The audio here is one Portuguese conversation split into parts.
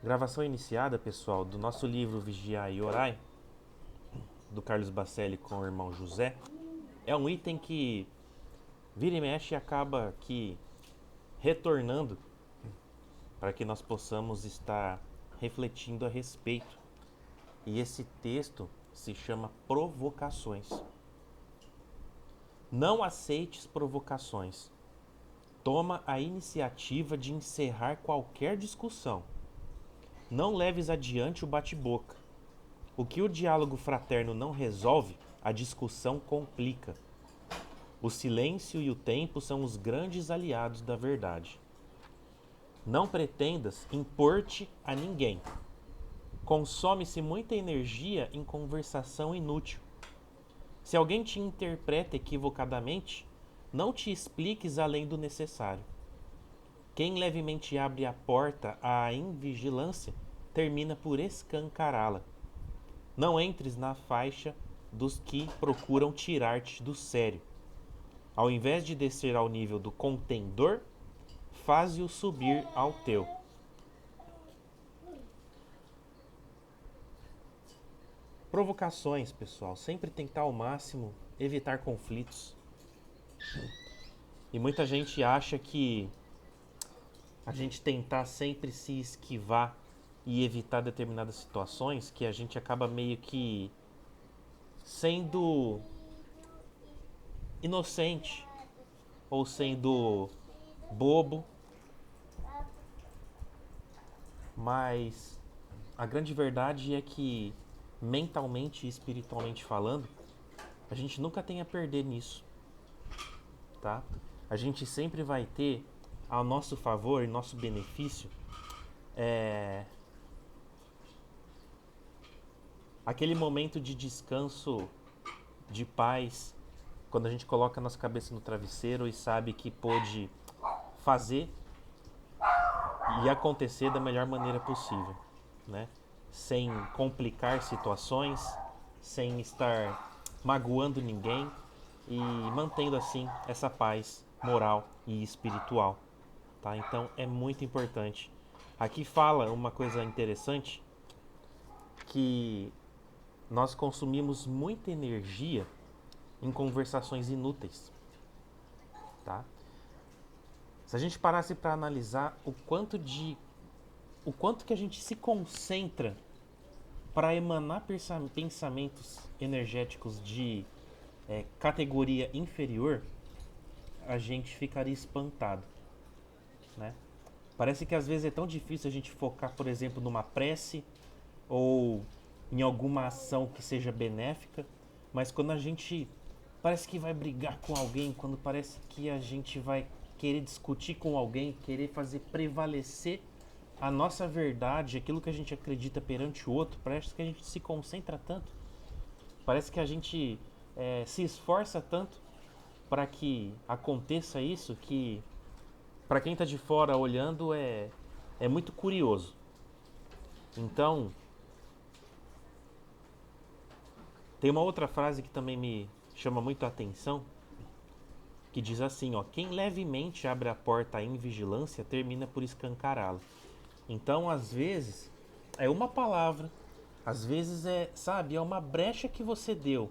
Gravação iniciada, pessoal, do nosso livro Vigiai e Orai, do Carlos Bacelli com o irmão José. É um item que vira e mexe e acaba aqui retornando para que nós possamos estar refletindo a respeito. E esse texto se chama Provocações. Não aceites provocações. Toma a iniciativa de encerrar qualquer discussão. Não leves adiante o bate-boca. O que o diálogo fraterno não resolve, a discussão complica. O silêncio e o tempo são os grandes aliados da verdade. Não pretendas impor-te a ninguém. Consome-se muita energia em conversação inútil. Se alguém te interpreta equivocadamente, não te expliques além do necessário. Quem levemente abre a porta à invigilância termina por escancará-la. Não entres na faixa dos que procuram tirar-te do sério. Ao invés de descer ao nível do contendor, faze-o subir ao teu. Provocações, pessoal. Sempre tentar ao máximo evitar conflitos. E muita gente acha que a gente tentar sempre se esquivar e evitar determinadas situações, que a gente acaba meio que sendo inocente ou sendo bobo, mas a grande verdade é que mentalmente e espiritualmente falando, a gente nunca tem a perder nisso, tá? A gente sempre vai ter ao nosso favor e nosso benefício aquele momento de descanso, de paz, quando a gente coloca a nossa cabeça no travesseiro e sabe que pôde fazer e acontecer da melhor maneira possível, né? Sem complicar situações, sem estar magoando ninguém e mantendo assim essa paz moral e espiritual, tá? Então é muito importante. Aqui fala uma coisa interessante, que nós consumimos muita energia em conversações inúteis, tá? Se a gente parasse para analisar o quanto que a gente se concentra para emanar pensamentos energéticos de categoria inferior, a gente ficaria espantado, né? Parece que às vezes é tão difícil a gente focar, por exemplo, numa prece ou em alguma ação que seja benéfica, mas quando a gente parece que vai brigar com alguém, quando parece que a gente vai querer discutir com alguém, querer fazer prevalecer a nossa verdade, aquilo que a gente acredita perante o outro, parece que a gente se concentra tanto, parece que a gente se esforça tanto para que aconteça isso, que para quem está de fora olhando é muito curioso. Então, tem uma outra frase que também me chama muito a atenção, que diz assim, ó: quem levemente abre a porta à invigilância termina por escancará-la. Então, às vezes, é uma palavra, às vezes sabe, é uma brecha que você deu,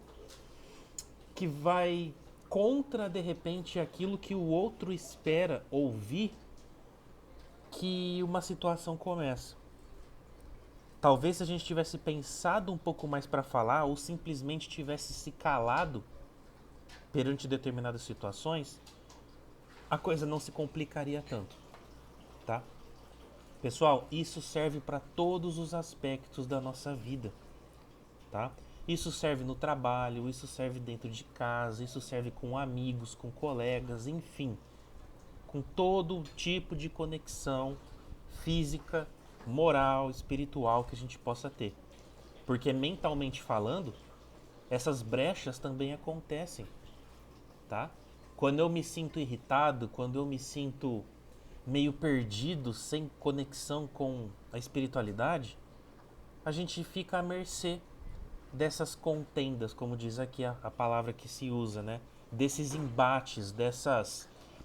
que vai contra, de repente, aquilo que o outro espera ouvir, que uma situação começa. Talvez se a gente tivesse pensado um pouco mais para falar, ou simplesmente tivesse se calado perante determinadas situações, a coisa não se complicaria tanto, tá? Pessoal, isso serve para todos os aspectos da nossa vida, tá? Isso serve no trabalho, isso serve dentro de casa, isso serve com amigos, com colegas, enfim, com todo tipo de conexão física, moral, espiritual que a gente possa ter. Porque mentalmente falando, essas brechas também acontecem, tá? Quando eu me sinto irritado, quando eu me sinto meio perdido, sem conexão com a espiritualidade, a gente fica à mercê dessas contendas, como diz aqui a palavra que se usa, né? Desses embates,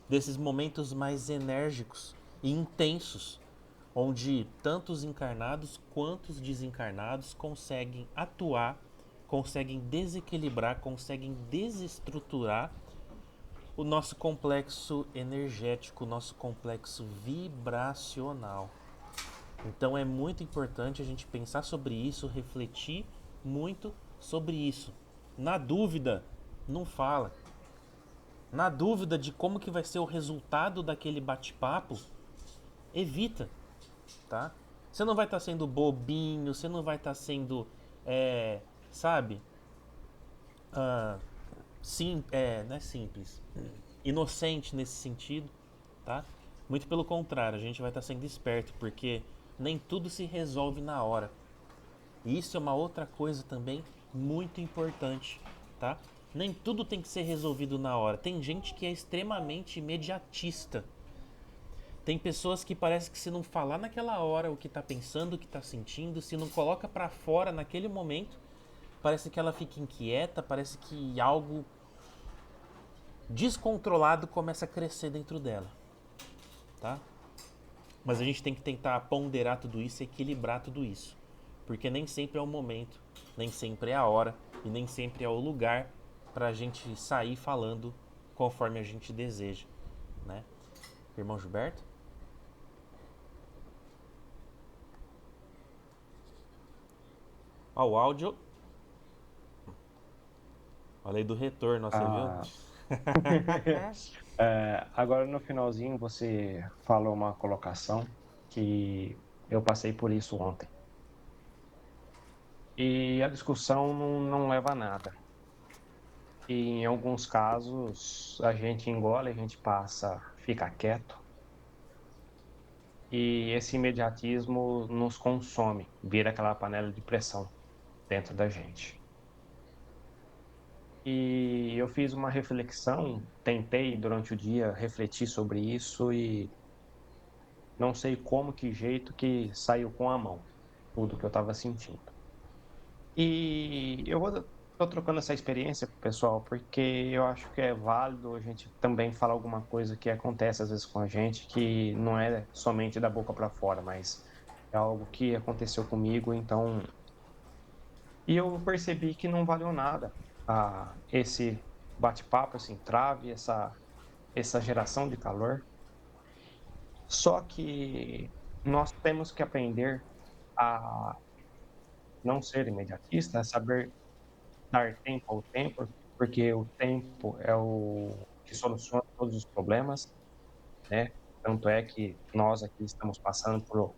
desses momentos mais enérgicos e intensos, onde tanto os encarnados quanto os desencarnados conseguem atuar, conseguem desequilibrar, conseguem desestruturar o nosso complexo energético, o nosso complexo vibracional. Então é muito importante a gente pensar sobre isso, refletir muito sobre isso. Na dúvida, não fala. Na dúvida de como que vai ser o resultado daquele bate-papo, evita, tá? Você não vai estar sendo bobinho, você não vai estar sendo, sabe? Ah, sim, não é simples. Inocente nesse sentido, tá? Muito pelo contrário, a gente vai estar sendo esperto, porque nem tudo se resolve na hora. E isso é uma outra coisa também muito importante, tá? Nem tudo tem que ser resolvido na hora. Tem gente que é extremamente imediatista. Tem pessoas que parece que se não falar naquela hora o que tá pensando, o que tá sentindo, se não coloca pra fora naquele momento, parece que ela fica inquieta, parece que algo descontrolado começa a crescer dentro dela, tá? Mas a gente tem que tentar ponderar tudo isso, equilibrar tudo isso, porque nem sempre é o momento, nem sempre é a hora e nem sempre é o lugar para a gente sair falando conforme a gente deseja, né? Irmão Gilberto? Ó, o áudio. Falei do retorno, ó, você viu? Ah, agora no finalzinho você falou uma colocação que eu passei por isso ontem. E a discussão não leva a nada. E em alguns casos a gente engole, a gente passa, fica quieto. E esse imediatismo nos consome, vira aquela panela de pressão dentro da gente. E eu fiz uma reflexão, tentei durante o dia refletir sobre isso e não sei como, que jeito que saiu com a mão, tudo que eu estava sentindo. E eu tô trocando essa experiência com o pessoal, porque eu acho que é válido a gente também falar alguma coisa que acontece às vezes com a gente, que não é somente da boca para fora, mas é algo que aconteceu comigo, então. E eu percebi que não valeu nada esse bate-papo, esse entrave, essa geração de calor. Só que nós temos que aprender a não ser imediatista, é saber dar tempo ao tempo, porque o tempo é o que soluciona todos os problemas, né? Tanto é que nós aqui estamos passando por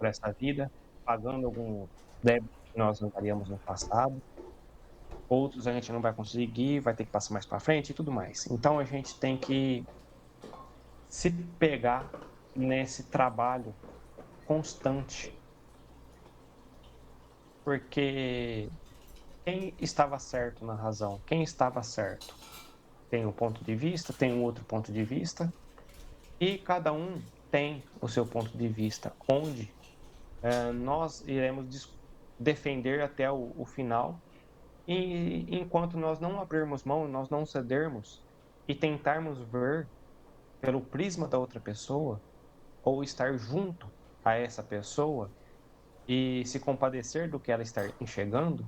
essa vida, pagando algum débito que nós não faríamos no passado, outros a gente não vai conseguir, vai ter que passar mais para frente e tudo mais. Então a gente tem que se pegar nesse trabalho constante, porque quem estava certo na razão? Quem estava certo? Tem um ponto de vista, tem um outro ponto de vista, e cada um tem o seu ponto de vista, onde nós iremos defender até o final, e enquanto nós não abrirmos mão, nós não cedermos e tentarmos ver pelo prisma da outra pessoa, ou estar junto a essa pessoa e se compadecer do que ela está enxergando,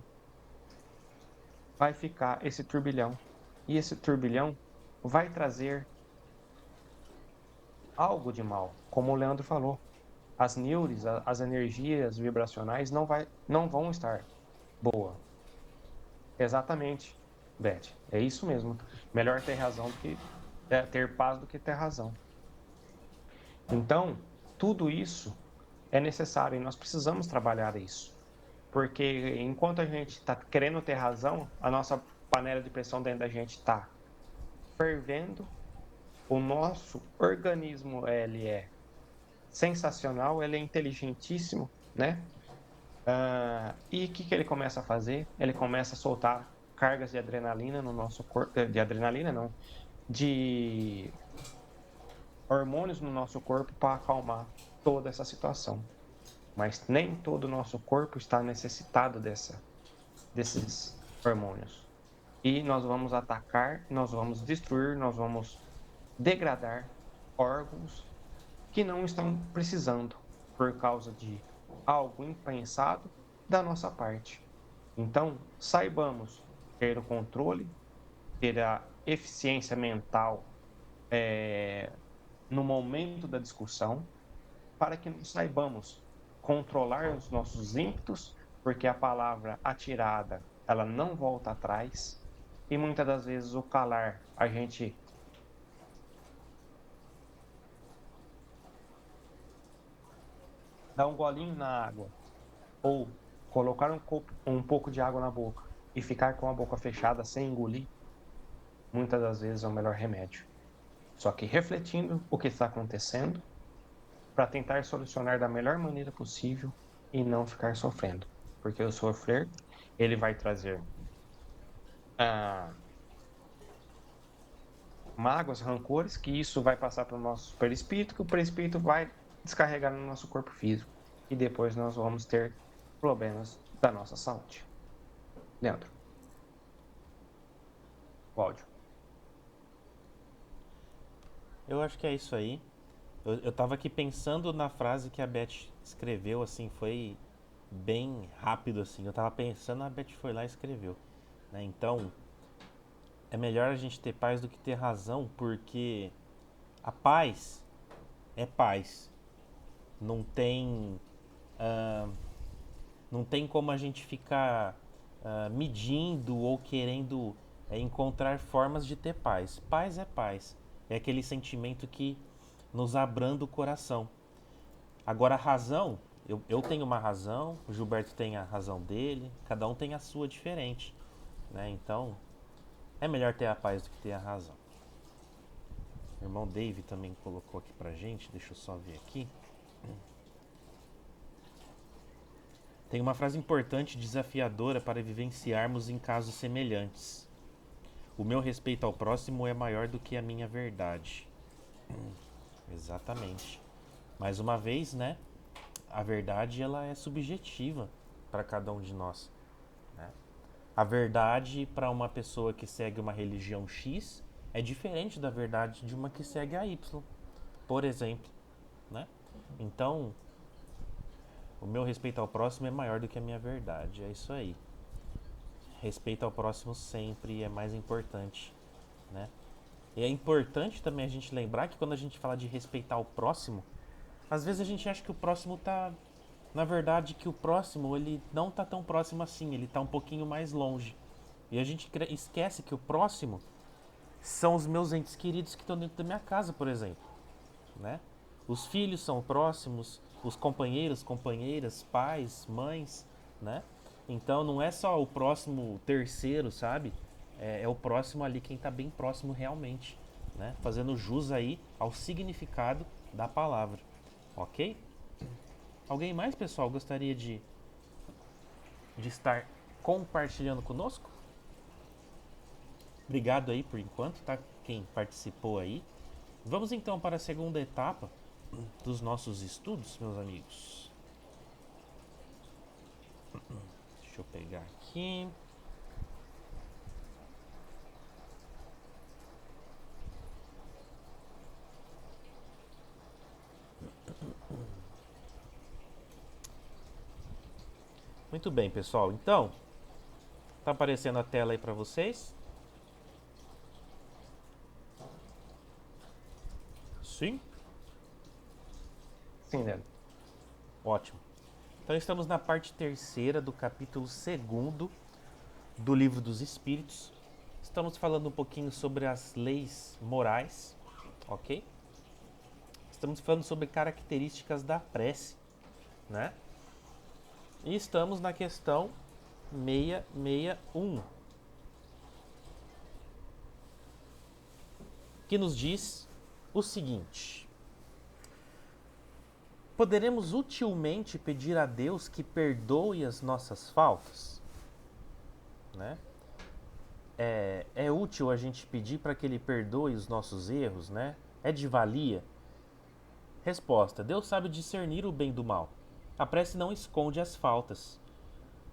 vai ficar esse turbilhão. E esse turbilhão vai trazer algo de mal, como o Leandro falou. As neures, as energias vibracionais não vão estar boa. Exatamente, Beth. É isso mesmo. Melhor ter razão do que ter paz do que ter razão. Então, tudo isso é necessário e nós precisamos trabalhar isso. Porque enquanto a gente está querendo ter razão, a nossa panela de pressão dentro da gente está fervendo, o nosso organismo ele é sensacional, ele é inteligentíssimo, né? E o que ele começa a fazer? Ele começa a soltar cargas de adrenalina no nosso corpo, de adrenalina não, de hormônios no nosso corpo para acalmar toda essa situação. Mas nem todo o nosso corpo está necessitado desses hormônios. E nós vamos atacar, nós vamos destruir, nós vamos degradar órgãos que não estão precisando. por causa de algo impensado da nossa parte. Então, saibamos ter o controle, ter a eficiência mental no momento da discussão, para que nós saibamos controlar os nossos ímpetos, porque a palavra atirada, ela não volta atrás, e muitas das vezes o calar, a gente dá um golinho na água, ou colocar um pouco de água na boca e ficar com a boca fechada sem engolir, muitas das vezes é o melhor remédio. Só que refletindo o que está acontecendo, para tentar solucionar da melhor maneira possível e não ficar sofrendo. Porque o sofrer, ele vai trazer mágoas, rancores, que isso vai passar para o nosso perispírito, que o perispírito vai descarregar no nosso corpo físico. E depois nós vamos ter problemas da nossa saúde. Leandro. Cláudio. Eu acho que é isso aí. Eu tava aqui pensando na frase que a Beth escreveu, assim, foi bem rápido, assim. Eu tava pensando, a Beth foi lá e escreveu, né? Então, é melhor a gente ter paz do que ter razão, porque a paz é paz. Não tem, ah, não tem como a gente ficar medindo ou querendo encontrar formas de ter paz. Paz é paz. É aquele sentimento que nos abranda o coração. Agora, a razão, eu tenho uma razão, o Gilberto tem a razão dele, cada um tem a sua diferente, né? Então, é melhor ter a paz do que ter a razão. O irmão Dave também colocou aqui pra gente, deixa eu só ver aqui. Tem uma frase importante e desafiadora para vivenciarmos em casos semelhantes. O meu respeito ao próximo é maior do que a minha verdade. Exatamente. Mais uma vez, né? A verdade ela é subjetiva para cada um de nós, né? A verdade para uma pessoa que segue uma religião X é diferente da verdade de uma que segue a Y, por exemplo, né? Então, o meu respeito ao próximo é maior do que a minha verdade. É isso aí. Respeito ao próximo sempre é mais importante, né? E é importante também a gente lembrar que quando a gente fala de respeitar o próximo, às vezes a gente acha que o próximo tá... Na verdade, que o próximo, ele não tá tão próximo assim, ele tá um pouquinho mais longe. E a gente esquece que o próximo são os meus entes queridos que estão dentro da minha casa, por exemplo, né? Os filhos são próximos, os companheiros, companheiras, pais, mães, né? Então não é só o próximo terceiro, sabe? É o próximo ali, quem tá bem próximo realmente, né? Fazendo jus aí ao significado da palavra, ok? Alguém mais, pessoal, gostaria de estar compartilhando conosco? Obrigado aí por enquanto, tá? Quem participou aí. Vamos então para a segunda etapa dos nossos estudos, meus amigos. Deixa eu pegar aqui. Muito bem, pessoal. Então, tá aparecendo a tela aí para vocês? Sim? Sim, Leandro. Ótimo. Então estamos na parte terceira do capítulo 2º do Livro dos Espíritos. Estamos falando um pouquinho sobre as leis morais, ok? Estamos falando sobre características da prece, né? E estamos na questão 661, que nos diz o seguinte: poderemos utilmente pedir a Deus que perdoe as nossas faltas? Né? É útil a gente pedir para que Ele perdoe os nossos erros, né? É de valia? Resposta: Deus sabe discernir o bem do mal. A prece não esconde as faltas.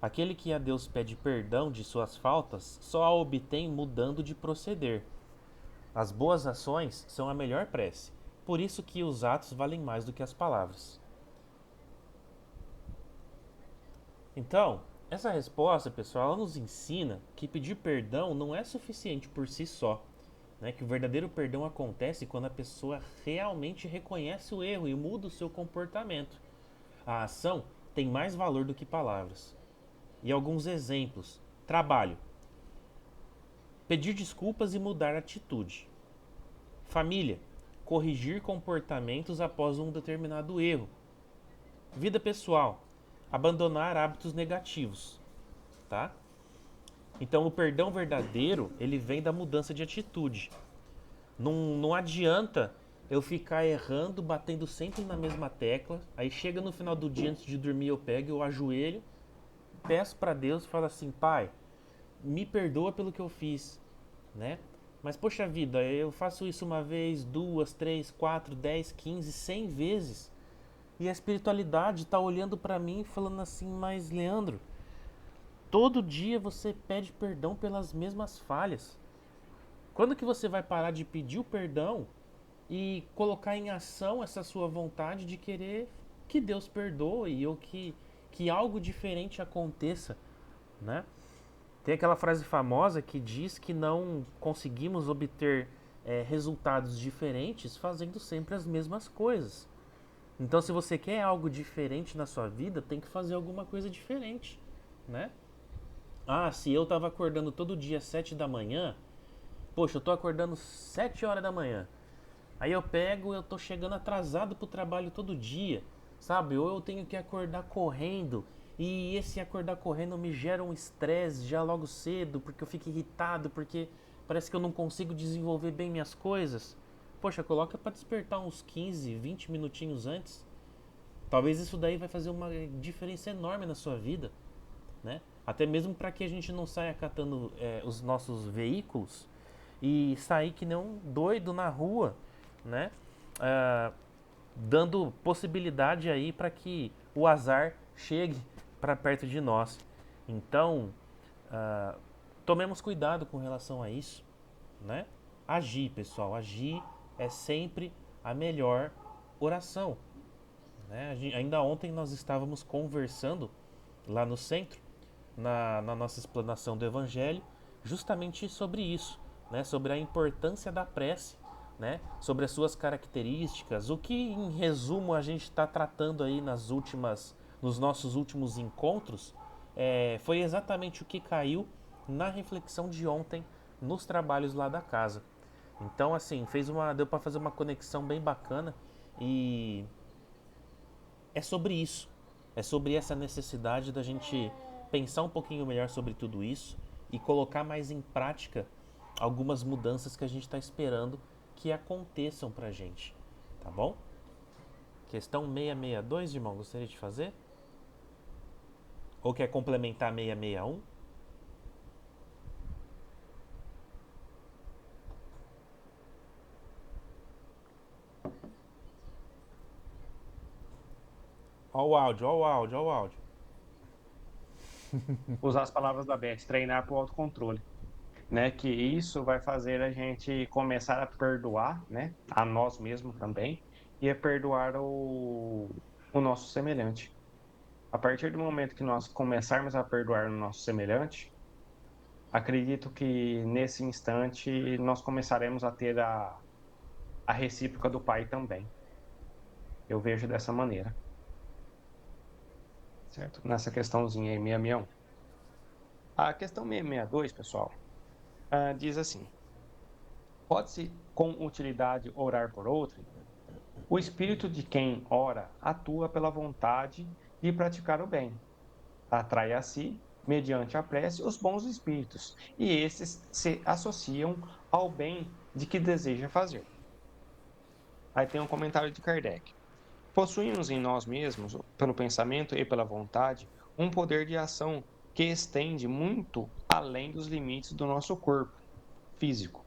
Aquele que a Deus pede perdão de suas faltas só a obtém mudando de proceder. As boas ações são a melhor prece, por isso que os atos valem mais do que as palavras. Então, essa resposta, pessoal, ela nos ensina que pedir perdão não é suficiente por si só, né? Que o verdadeiro perdão acontece quando a pessoa realmente reconhece o erro e muda o seu comportamento. A ação tem mais valor do que palavras. E alguns exemplos: trabalho, pedir desculpas e mudar a atitude. Família, corrigir comportamentos após um determinado erro. Vida pessoal, abandonar hábitos negativos, tá? Então o perdão verdadeiro, ele vem da mudança de atitude. Não adianta eu ficar errando, batendo sempre na mesma tecla. Aí chega no final do dia, antes de dormir, eu pego, eu ajoelho, peço para Deus e falo assim: Pai, me perdoa pelo que eu fiz, né? Mas poxa vida, eu faço isso uma vez, duas, três, quatro, 10, 15, 100 vezes. E a espiritualidade está olhando para mim e falando assim: Mas Leandro, todo dia você pede perdão pelas mesmas falhas. Quando que você vai parar de pedir o perdão e colocar em ação essa sua vontade de querer que Deus perdoe ou que algo diferente aconteça, né? Tem aquela frase famosa que diz que não conseguimos obter resultados diferentes fazendo sempre as mesmas coisas. Então, se você quer algo diferente na sua vida, tem que fazer alguma coisa diferente, né? Ah, se eu tava acordando todo dia às 7 da manhã, poxa, eu tô acordando 7 horas da manhã. Aí eu tô chegando atrasado pro trabalho todo dia, sabe? Ou eu tenho que acordar correndo, e esse acordar correndo me gera um estresse já logo cedo, porque eu fico irritado, porque parece que eu não consigo desenvolver bem minhas coisas. Poxa, coloca pra despertar uns 15, 20 minutinhos antes. Talvez isso daí vai fazer uma diferença enorme na sua vida, né? Até mesmo para que a gente não saia catando os nossos veículos e sair que nem um doido na rua, né? Ah, dando possibilidade aí para que o azar chegue para perto de nós. Então, ah, tomemos cuidado com relação a isso, né? Agir, pessoal, agir é sempre a melhor oração, né? Ainda ontem nós estávamos conversando lá no centro, na nossa explanação do Evangelho, justamente sobre isso, né? Sobre a importância da prece, né? Sobre as suas características, o que em resumo a gente está tratando aí nos nossos últimos encontros, foi exatamente o que caiu na reflexão de ontem nos trabalhos lá da casa. Então, assim, deu para fazer uma conexão bem bacana e é sobre isso. É sobre essa necessidade da gente pensar um pouquinho melhor sobre tudo isso e colocar mais em prática algumas mudanças que a gente está esperando que aconteçam pra gente. Tá bom? Questão 662, irmão, gostaria de fazer? Ou quer complementar 661? Ó o áudio, ó o áudio, ó o áudio. Usar as palavras da Beth, treinar para o autocontrole, né? Que isso vai fazer a gente começar a perdoar, né? A nós mesmos também, e a perdoar o nosso semelhante. A partir do momento que nós começarmos a perdoar o nosso semelhante, acredito que nesse instante nós começaremos a ter a recíproca do Pai também. Eu vejo dessa maneira, certo? Nessa questãozinha aí, 661. A questão 662, pessoal, diz assim: pode-se com utilidade orar por outrem? O espírito de quem ora atua pela vontade de praticar o bem. Atrai a si, mediante a prece, os bons espíritos, e esses se associam ao bem de que deseja fazer. Aí tem um comentário de Kardec. Possuímos em nós mesmos, pelo pensamento e pela vontade, um poder de ação que estende muito além dos limites do nosso corpo físico.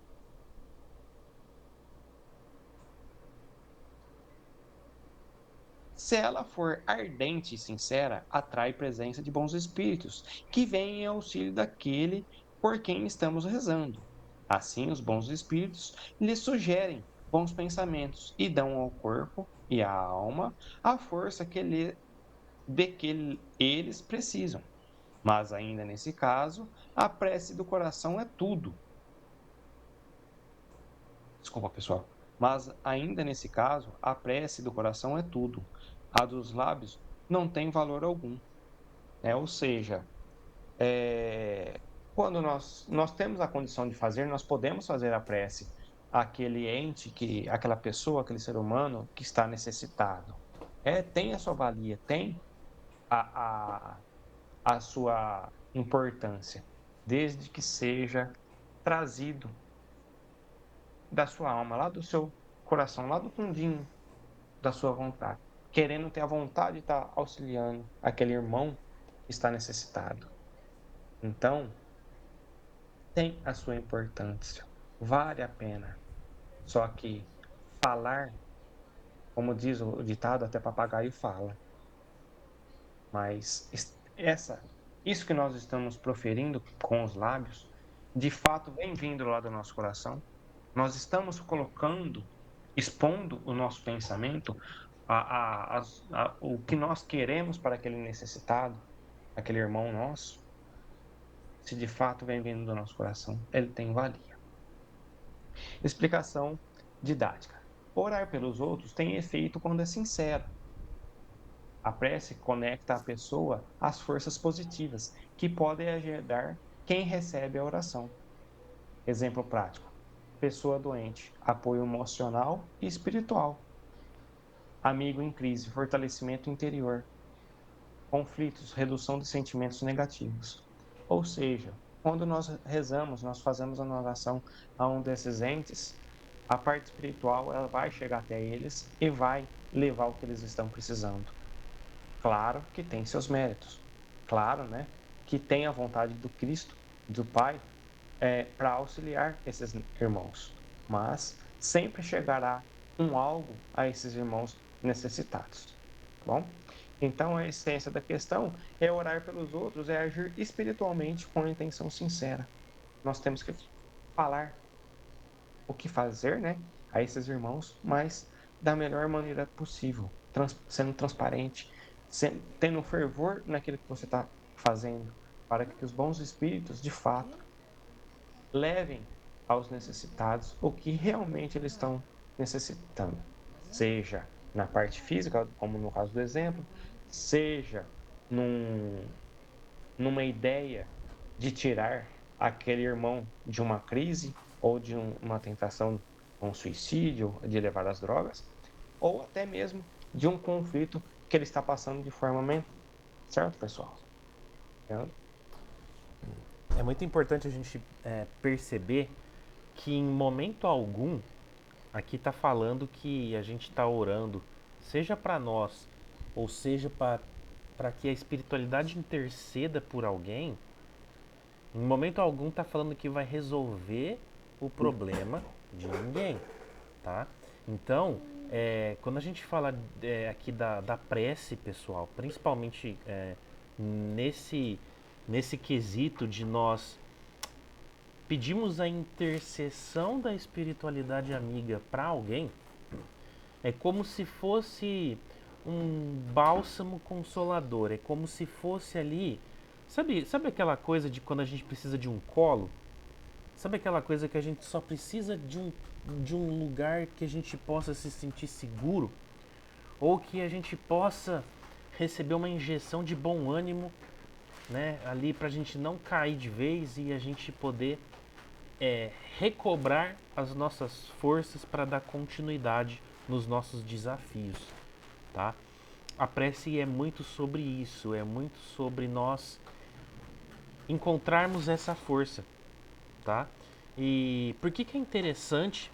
Se ela for ardente e sincera, atrai presença de bons espíritos, que vêm em auxílio daquele por quem estamos rezando. Assim, os bons espíritos lhe sugerem bons pensamentos e dão ao corpo e à alma a força que de que eles precisam. Mas ainda nesse caso, a prece do coração é tudo. Desculpa, pessoal. Mas ainda nesse caso, a prece do coração é tudo. A dos lábios não tem valor algum. Ou seja, quando nós temos a condição de fazer, nós podemos fazer a prece àquele ente, aquela pessoa, aquele ser humano que está necessitado. Tem a sua valia, tem a, a, a sua importância, desde que seja trazido da sua alma, lá do seu coração, lá do fundinho da sua vontade, querendo ter a vontade de estar auxiliando aquele irmão que está necessitado. Então, tem a sua importância, vale a pena. Só que falar, como diz o ditado, até papagaio fala. Mas isso que nós estamos proferindo com os lábios, de fato vem vindo lá do nosso coração. Nós estamos colocando, expondo o nosso pensamento, o que nós queremos para aquele necessitado, aquele irmão nosso. Se de fato vem vindo do nosso coração, ele tem valia. Explicação didática. Orar pelos outros tem efeito quando é sincero. A prece conecta a pessoa às forças positivas que podem ajudar quem recebe a oração. Exemplo prático: pessoa doente, apoio emocional e espiritual. Amigo em crise, fortalecimento interior. Conflitos, redução de sentimentos negativos. Ou seja, quando nós rezamos, nós fazemos uma oração a um desses entes, a parte espiritual ela vai chegar até eles e vai levar o que eles estão precisando. Claro que tem seus méritos. Claro, né, que tem a vontade do Cristo, do Pai, para auxiliar esses irmãos. Mas sempre chegará algo a esses irmãos necessitados. Tá bom? Então, a essência da questão é orar pelos outros, é agir espiritualmente com a intenção sincera. Nós temos que falar o que fazer, né, a esses irmãos, mas da melhor maneira possível, sendo transparente, tendo fervor naquilo que você está fazendo, para que os bons espíritos, de fato, levem aos necessitados o que realmente eles estão necessitando, seja na parte física, como no caso do exemplo, seja numa ideia de tirar aquele irmão de uma crise ou de uma tentação, um suicídio, de levar às drogas, ou até mesmo de um conflito que ele está passando de forma mental. Certo, pessoal? É muito importante a gente perceber que em momento algum aqui está falando que a gente está orando, seja para nós, ou seja para que a espiritualidade interceda por alguém. Em momento algum está falando que vai resolver o problema de ninguém, tá? Então, quando a gente fala aqui da prece, pessoal, principalmente nesse quesito de nós pedimos a intercessão da espiritualidade amiga para alguém, é como se fosse um bálsamo consolador, é como se fosse ali, sabe aquela coisa de quando a gente precisa de um colo? Sabe aquela coisa que a gente só precisa de um lugar que a gente possa se sentir seguro? Ou que a gente possa receber uma injeção de bom ânimo, né? Ali pra gente não cair de vez e a gente poder recobrar as nossas forças para dar continuidade nos nossos desafios, tá? A prece é muito sobre isso, é muito sobre nós encontrarmos essa força, tá? E por que é interessante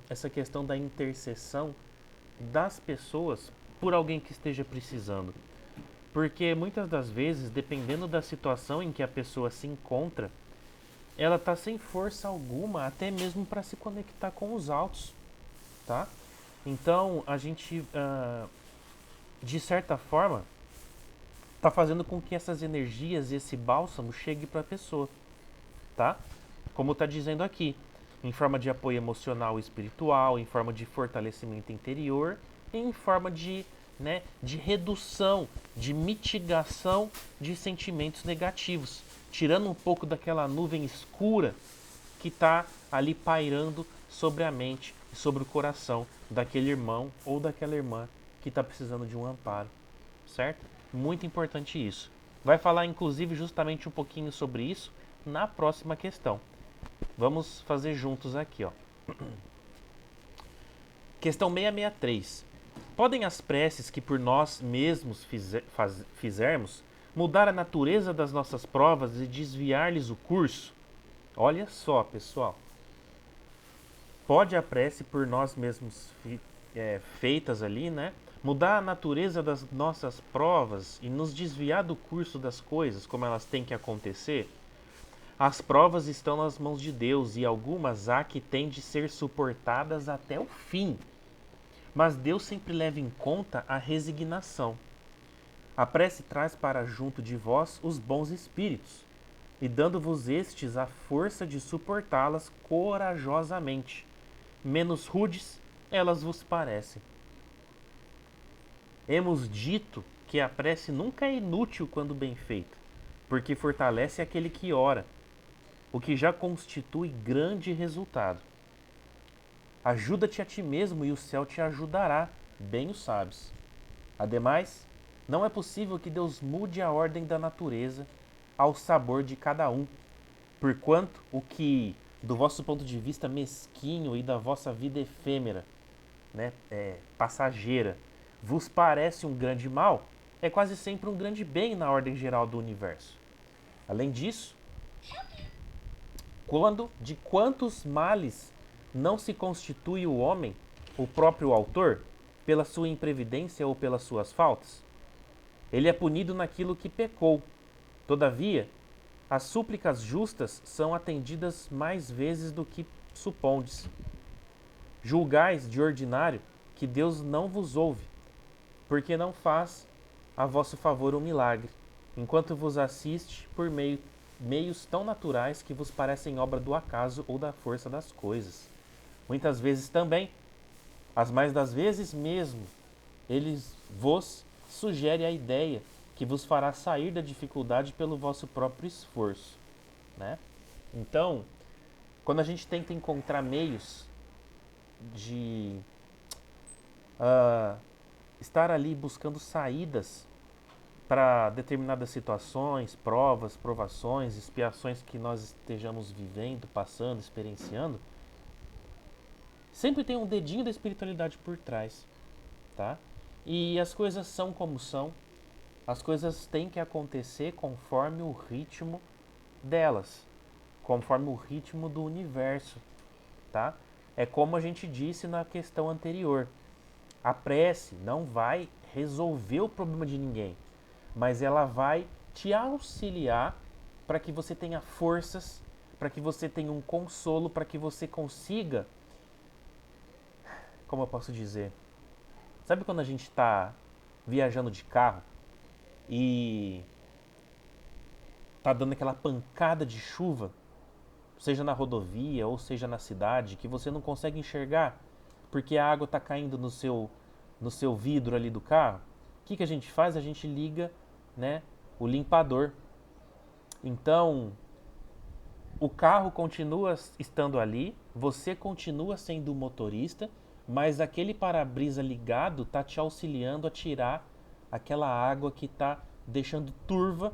essa questão da intercessão das pessoas por alguém que esteja precisando? Porque muitas das vezes, dependendo da situação em que a pessoa se encontra, ela está sem força alguma, até mesmo para se conectar com os altos, tá? Então, a gente, de certa forma, está fazendo com que essas energias, esse bálsamo, chegue para a pessoa, tá? Como está dizendo aqui, em forma de apoio emocional e espiritual, em forma de fortalecimento interior e em forma de né, de redução, de mitigação de sentimentos negativos, tirando um pouco daquela nuvem escura que está ali pairando sobre a mente e sobre o coração daquele irmão ou daquela irmã que está precisando de um amparo, certo? Muito importante isso. Vai falar inclusive justamente um pouquinho sobre isso na próxima questão. Vamos fazer juntos aqui, ó. Questão 663. Podem as preces que por nós mesmos fizermos mudar a natureza das nossas provas e desviar-lhes o curso? Olha só, pessoal. Pode a prece por nós mesmos feitas ali, né? Mudar a natureza das nossas provas e nos desviar do curso das coisas como elas têm que acontecer? As provas estão nas mãos de Deus e algumas há que têm de ser suportadas até o fim. Mas Deus sempre leva em conta a resignação. A prece traz para junto de vós os bons espíritos, e dando-vos estes a força de suportá-las corajosamente. Menos rudes elas vos parecem. Hemos dito que a prece nunca é inútil quando bem feita, porque fortalece aquele que ora, o que já constitui grande resultado. Ajuda-te a ti mesmo e o céu te ajudará, bem o sabes. Ademais, não é possível que Deus mude a ordem da natureza ao sabor de cada um, porquanto o que, do vosso ponto de vista mesquinho e da vossa vida efêmera, né, passageira, vos parece um grande mal, é quase sempre um grande bem na ordem geral do universo. Além disso, de quantos males não se constitui o homem, o próprio autor, pela sua imprevidência ou pelas suas faltas? Ele é punido naquilo que pecou. Todavia, as súplicas justas são atendidas mais vezes do que supondes. Julgais de ordinário que Deus não vos ouve, porque não faz a vosso favor um milagre, enquanto vos assiste por meios tão naturais que vos parecem obra do acaso ou da força das coisas. Muitas vezes também, as mais das vezes mesmo, ele vos sugere a ideia que vos fará sair da dificuldade pelo vosso próprio esforço, né? Então, quando a gente tenta encontrar meios de estar ali buscando saídas para determinadas situações, provas, provações, expiações que nós estejamos vivendo, passando, experienciando, sempre tem um dedinho da espiritualidade por trás, tá? E as coisas são como são, as coisas têm que acontecer conforme o ritmo delas, conforme o ritmo do universo, tá? É como a gente disse na questão anterior. A prece não vai resolver o problema de ninguém, mas ela vai te auxiliar para que você tenha forças, para que você tenha um consolo, para que você consiga, como eu posso dizer, sabe quando a gente está viajando de carro e tá dando aquela pancada de chuva, seja na rodovia ou seja na cidade, que você não consegue enxergar porque a água está caindo no seu vidro ali do carro? O que a gente faz? A gente liga, né, o limpador. Então, o carro continua estando ali, você continua sendo o motorista, mas aquele para-brisa ligado está te auxiliando a tirar aquela água que está deixando turva,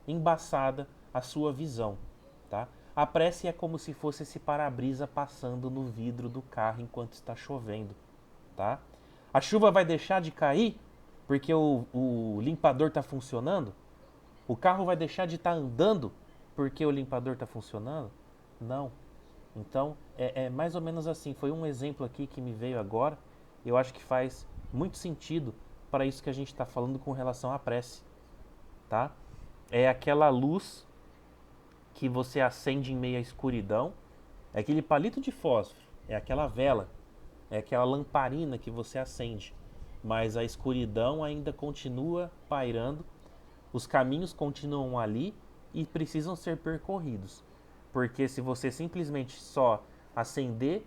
embaçada a sua visão, tá? A prece é como se fosse esse para-brisa passando no vidro do carro enquanto está chovendo, tá? A chuva vai deixar de cair porque o limpador está funcionando? O carro vai deixar de estar andando porque o limpador está funcionando? Não. Então, é mais ou menos assim. Foi um exemplo aqui que me veio agora. Eu acho que faz muito sentido para isso que a gente está falando com relação à prece, tá? É aquela luz que você acende em meio à escuridão, é aquele palito de fósforo, é aquela vela, é aquela lamparina que você acende, mas a escuridão ainda continua pairando, os caminhos continuam ali e precisam ser percorridos, porque se você simplesmente só acender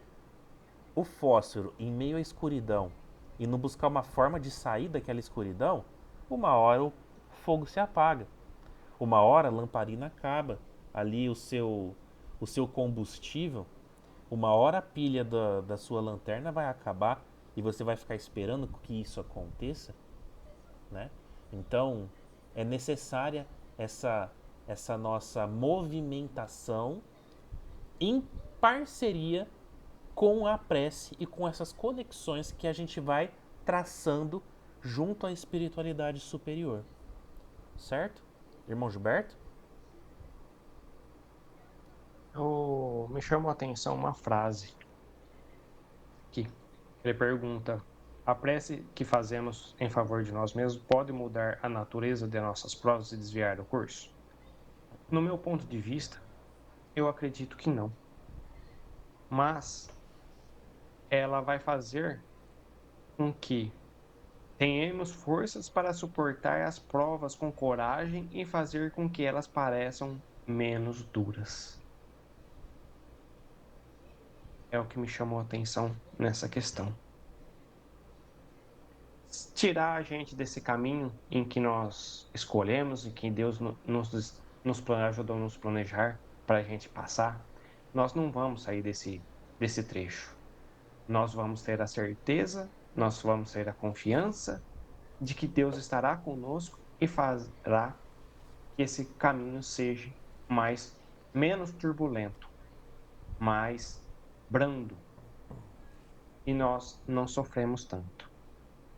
o fósforo em meio à escuridão e não buscar uma forma de sair daquela escuridão, uma hora o fogo se apaga. Uma hora a lamparina acaba. Ali o seu combustível, uma hora a pilha da sua lanterna vai acabar e você vai ficar esperando que isso aconteça, né? Então é necessária essa nossa movimentação em parceria com a prece e com essas conexões que a gente vai traçando junto à espiritualidade superior. Certo? Irmão Gilberto? Me chamou a atenção uma frase que ele pergunta: a prece que fazemos em favor de nós mesmos pode mudar a natureza de nossas provas e desviar do curso? No meu ponto de vista, eu acredito que não. Mas ela vai fazer com que tenhamos forças para suportar as provas com coragem e fazer com que elas pareçam menos duras. É o que me chamou a atenção nessa questão. Tirar a gente desse caminho em que nós escolhemos e que Deus nos ajudou a nos planejar para a gente passar, nós não vamos sair desse trecho. Nós vamos ter a certeza, nós vamos ter a confiança de que Deus estará conosco e fará que esse caminho seja menos turbulento, mais brando, e nós não sofremos tanto.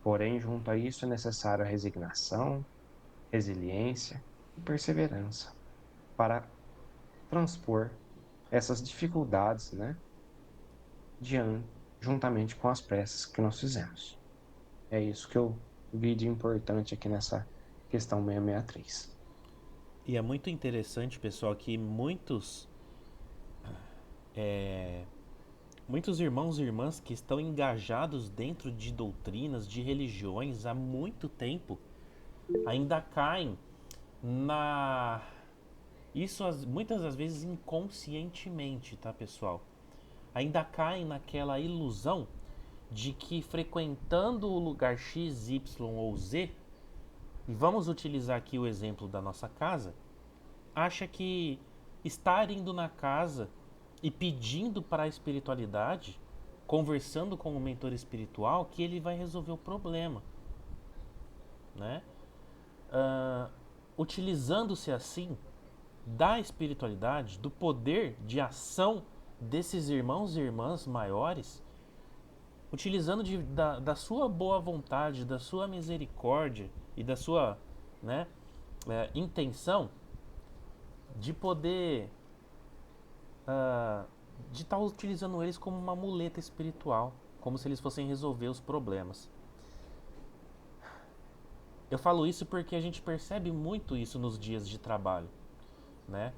Porém, junto a isso é necessário a resignação, resiliência e perseverança para transpor essas dificuldades, né, juntamente com as preces que nós fizemos. É isso que eu vi de importante aqui nessa questão 663. E é muito interessante, pessoal, que muitos irmãos e irmãs que estão engajados dentro de doutrinas, de religiões há muito tempo, ainda caem na... Isso muitas das vezes inconscientemente, tá, pessoal? Ainda caem naquela ilusão de que frequentando o lugar X, Y ou Z, e vamos utilizar aqui o exemplo da nossa casa, acha que estar indo na casa e pedindo para a espiritualidade, conversando com o mentor espiritual, que ele vai resolver o problema, né? Utilizando-se assim da espiritualidade, do poder de ação desses irmãos e irmãs maiores, utilizando da sua boa vontade, da sua misericórdia e da sua, né, intenção de poder de estar utilizando eles como uma muleta espiritual, como se eles fossem resolver os problemas. Eu falo isso porque a gente percebe muito isso nos dias de trabalho, né?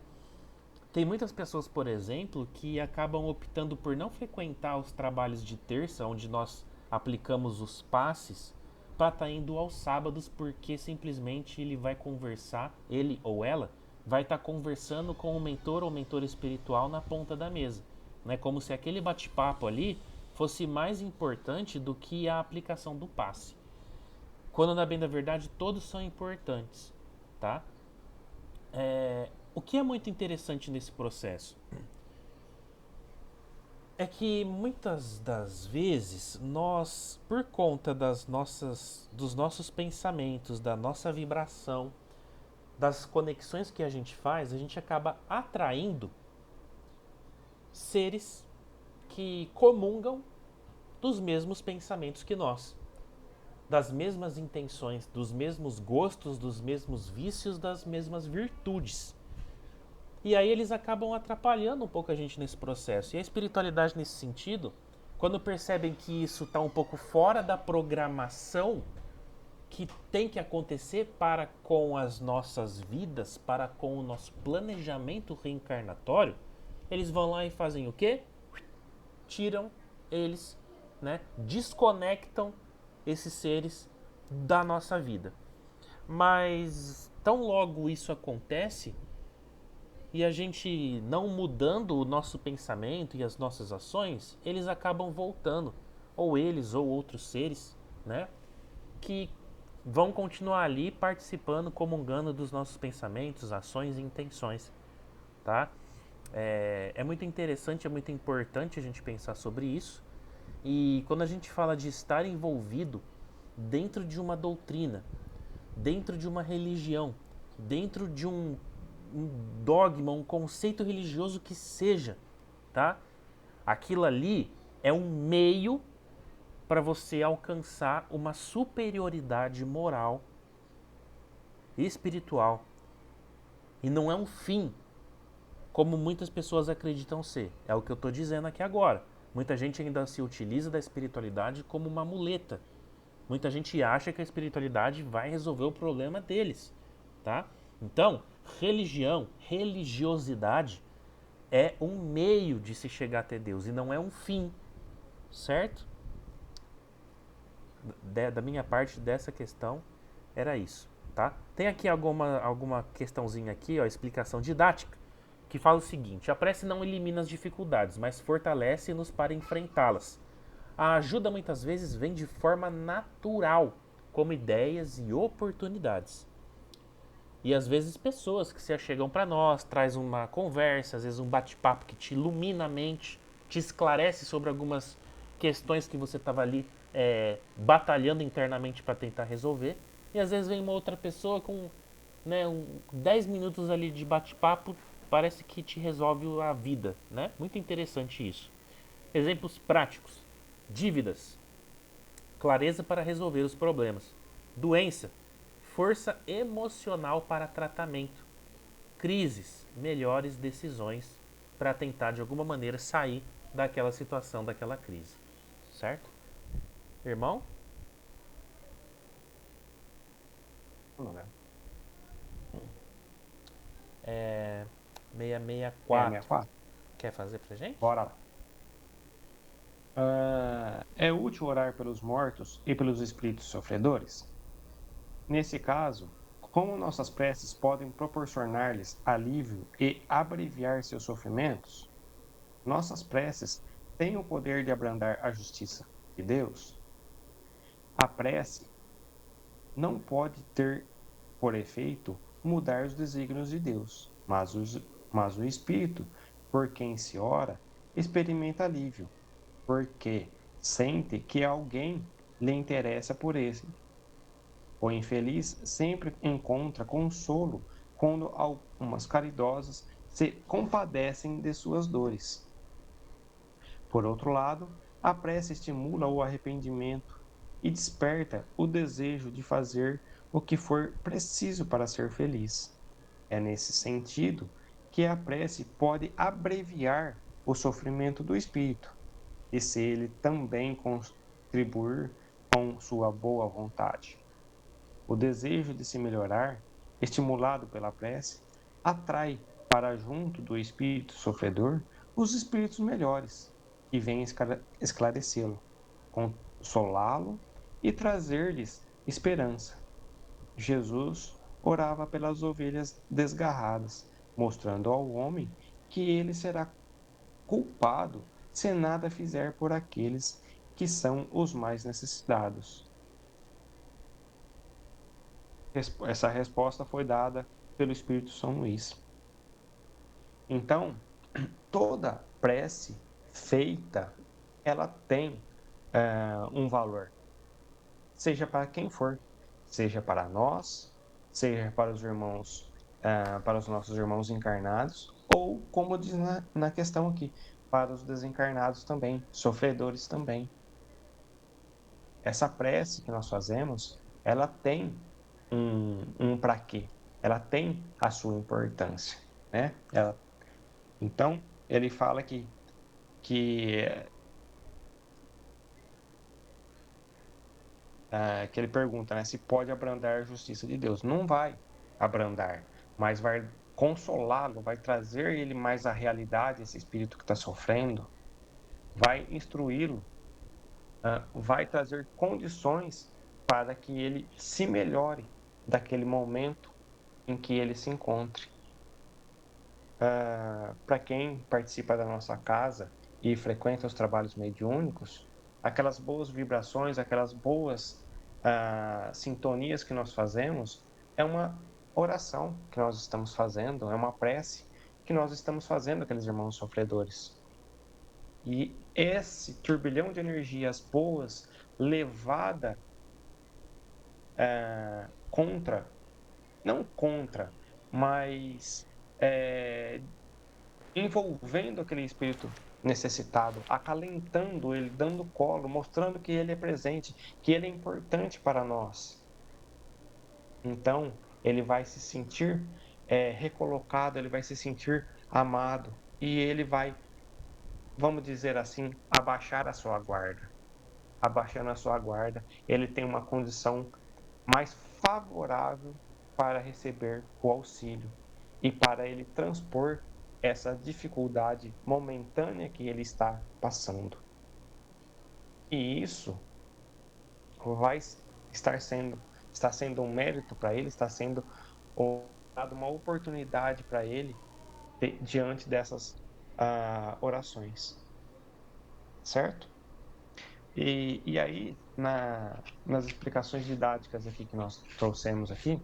Tem muitas pessoas, por exemplo, que acabam optando por não frequentar os trabalhos de terça, onde nós aplicamos os passes, para estar indo aos sábados, porque simplesmente ele vai conversar, ele ou ela vai estar conversando com o mentor ou mentor espiritual na ponta da mesa, né? Como se aquele bate-papo ali fosse mais importante do que a aplicação do passe. Quando, na bem da verdade, todos são importantes, tá? O que é muito interessante nesse processo é que muitas das vezes nós, por conta dos nossos pensamentos, da nossa vibração, das conexões que a gente faz, a gente acaba atraindo seres que comungam dos mesmos pensamentos que nós, das mesmas intenções, dos mesmos gostos, dos mesmos vícios, das mesmas virtudes. E aí eles acabam atrapalhando um pouco a gente nesse processo. E a espiritualidade nesse sentido, quando percebem que isso está um pouco fora da programação que tem que acontecer para com as nossas vidas, para com o nosso planejamento reencarnatório, eles vão lá e fazem o quê? Tiram eles, né? Desconectam esses seres da nossa vida. Mas tão logo isso acontece e a gente não mudando o nosso pensamento e as nossas ações, eles acabam voltando, ou eles ou outros seres, né? Que vão continuar ali participando, comungando dos nossos pensamentos, ações e intenções, tá? É muito interessante, é muito importante a gente pensar sobre isso. E quando a gente fala de estar envolvido dentro de uma doutrina, dentro de uma religião, dentro de um dogma, um conceito religioso que seja, tá? Aquilo ali é um meio para você alcançar uma superioridade moral e espiritual. E não é um fim, como muitas pessoas acreditam ser. É o que eu estou dizendo aqui agora. Muita gente ainda se utiliza da espiritualidade como uma muleta. Muita gente acha que a espiritualidade vai resolver o problema deles, tá? Então, religião, religiosidade é um meio de se chegar até Deus e não é um fim, certo? Da minha parte dessa questão era isso, tá? Tem aqui alguma questãozinha aqui, ó, explicação didática, que fala o seguinte: a prece não elimina as dificuldades, mas fortalece-nos para enfrentá-las. A ajuda muitas vezes vem de forma natural, como ideias e oportunidades. E às vezes pessoas que se achegam para nós, traz uma conversa, às vezes um bate-papo que te ilumina a mente, te esclarece sobre algumas questões que você estava ali batalhando internamente para tentar resolver. E às vezes vem uma outra pessoa com 10 minutos ali de bate-papo, parece que te resolve a vida, né? Muito interessante isso. Exemplos práticos: dívidas, clareza para resolver os problemas; doença, força emocional para tratamento; crises, melhores decisões para tentar de alguma maneira sair daquela situação, daquela crise. Certo? Irmão? Vamos ver. É 664. 664? Quer fazer pra gente? Bora lá. É útil orar pelos mortos e pelos espíritos sofredores? Nesse caso, como nossas preces podem proporcionar-lhes alívio e abreviar seus sofrimentos? Nossas preces têm o poder de abrandar a justiça de Deus? A prece não pode ter por efeito mudar os desígnios de Deus, mas o espírito, por quem se ora, experimenta alívio, porque sente que alguém lhe interessa por ele. O infeliz sempre encontra consolo quando algumas caridosas se compadecem de suas dores. Por outro lado, a prece estimula o arrependimento e desperta o desejo de fazer o que for preciso para ser feliz. É nesse sentido que a prece pode abreviar o sofrimento do espírito, e se ele também contribuir com sua boa vontade. O desejo de se melhorar, estimulado pela prece, atrai para junto do espírito sofredor os espíritos melhores, que vêm esclarecê-lo, consolá-lo e trazer-lhes esperança. Jesus orava pelas ovelhas desgarradas, mostrando ao homem que ele será culpado se nada fizer por aqueles que são os mais necessitados. Essa resposta foi dada pelo Espírito São Luís. Então, toda prece feita, ela tem um valor, seja para quem for, seja para nós, seja para os irmãos, para os nossos irmãos encarnados, ou, como diz na questão aqui, para os desencarnados também, sofredores também. Essa prece que nós fazemos, ela tem um para quê? Ela tem a sua importância, né? Então, ele fala que, que ele pergunta, né, se pode abrandar a justiça de Deus. Não vai abrandar, mas vai consolá-lo, vai trazer ele mais à realidade, esse espírito que está sofrendo, vai instruí-lo, vai trazer condições para que ele se melhore daquele momento em que ele se encontre. Para quem participa da nossa casa e frequenta os trabalhos mediúnicos, aquelas boas vibrações, aquelas boas sintonias que nós fazemos, é uma oração que nós estamos fazendo, é uma prece que nós estamos fazendo aqueles irmãos sofredores. E esse turbilhão de energias boas levada contra, não contra, mas envolvendo aquele espírito necessitado, acalentando ele, dando colo, mostrando que ele é presente, que ele é importante para nós. Então, ele vai se sentir recolocado, ele vai se sentir amado e ele vai, vamos dizer assim, abaixar a sua guarda. Abaixando a sua guarda, ele tem uma condição mais favorável para receber o auxílio e para ele transpor essa dificuldade momentânea que ele está passando. E isso vai está sendo um mérito para ele, está sendo dado uma oportunidade para ele diante dessas orações, certo? E aí, nas explicações didáticas aqui que nós trouxemos aqui,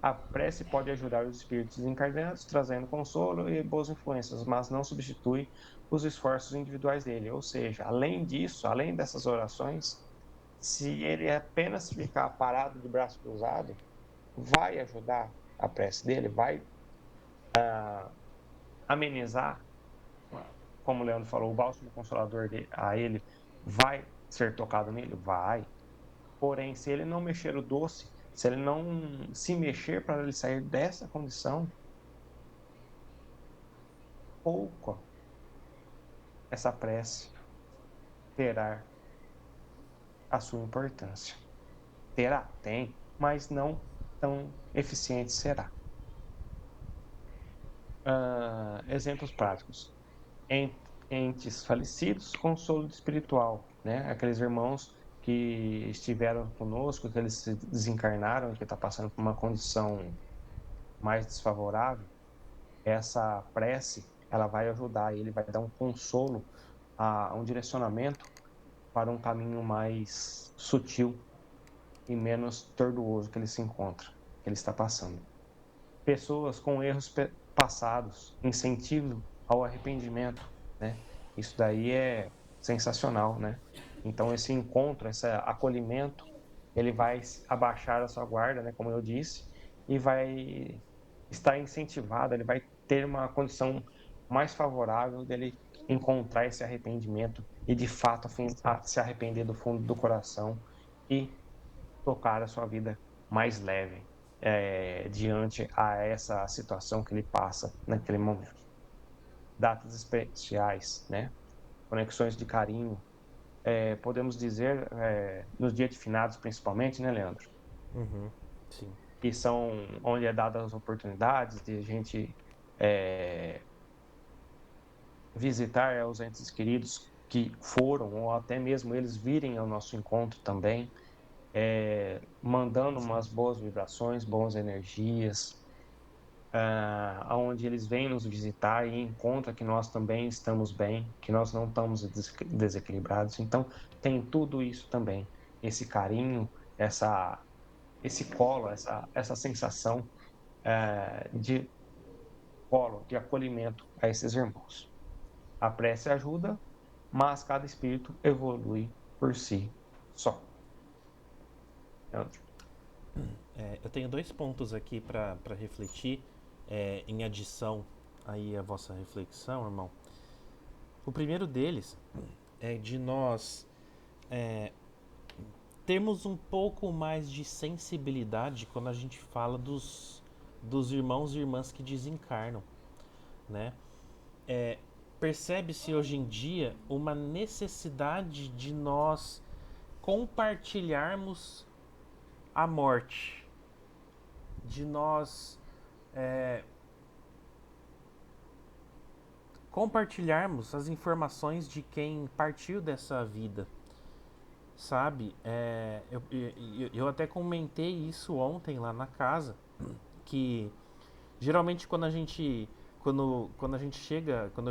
a prece pode ajudar os espíritos desencarnados, trazendo consolo e boas influências, mas não substitui os esforços individuais dele. Ou seja, além disso, além dessas orações, se ele apenas ficar parado de braço cruzado, vai ajudar a prece dele, vai amenizar, como o Leandro falou, o bálsamo consolador a ele vai ser tocado nele? Vai. Porém, se ele não mexer o doce, se ele não se mexer para ele sair dessa condição, pouco essa prece terá a sua importância. Terá? Tem, mas não tão eficiente será. Exemplos práticos. Entes falecidos, consolo espiritual, né? Aqueles irmãos que estiveram conosco, que eles se desencarnaram, que está passando por uma condição mais desfavorável, essa prece ela vai ajudar, ele vai dar um consolo, um direcionamento para um caminho mais sutil e menos tortuoso que ele se encontra, que ele está passando. Pessoas com erros passados, incentivo ao arrependimento, né? Isso daí é sensacional, né? Então esse encontro, esse acolhimento, ele vai abaixar a sua guarda, né? Como eu disse, e vai estar incentivado, ele vai ter uma condição mais favorável dele encontrar esse arrependimento e de fato a se arrepender do fundo do coração e tocar a sua vida mais leve diante a essa situação que ele passa naquele momento. Datas especiais, né? Conexões de carinho, podemos dizer nos dias de finados principalmente, né, Leandro? Uhum, sim. Que são onde é dadas as oportunidades de a gente visitar os entes queridos que foram, ou até mesmo eles virem ao nosso encontro também, mandando umas boas vibrações, boas energias, onde eles vêm nos visitar e encontram que nós também estamos bem, que nós não estamos desequilibrados. Então, tem tudo isso também, esse carinho, esse colo, essa sensação de colo, de acolhimento a esses irmãos. A prece ajuda, mas cada espírito evolui por si só. Eu tenho dois pontos aqui para refletir, em adição aí à vossa reflexão, irmão. O primeiro deles é de nós termos um pouco mais de sensibilidade quando a gente fala dos irmãos e irmãs que desencarnam, né? Percebe-se hoje em dia uma necessidade de nós compartilharmos a morte, de nós compartilharmos as informações de quem partiu dessa vida, sabe? Eu até comentei isso ontem lá na casa, que geralmente quando eu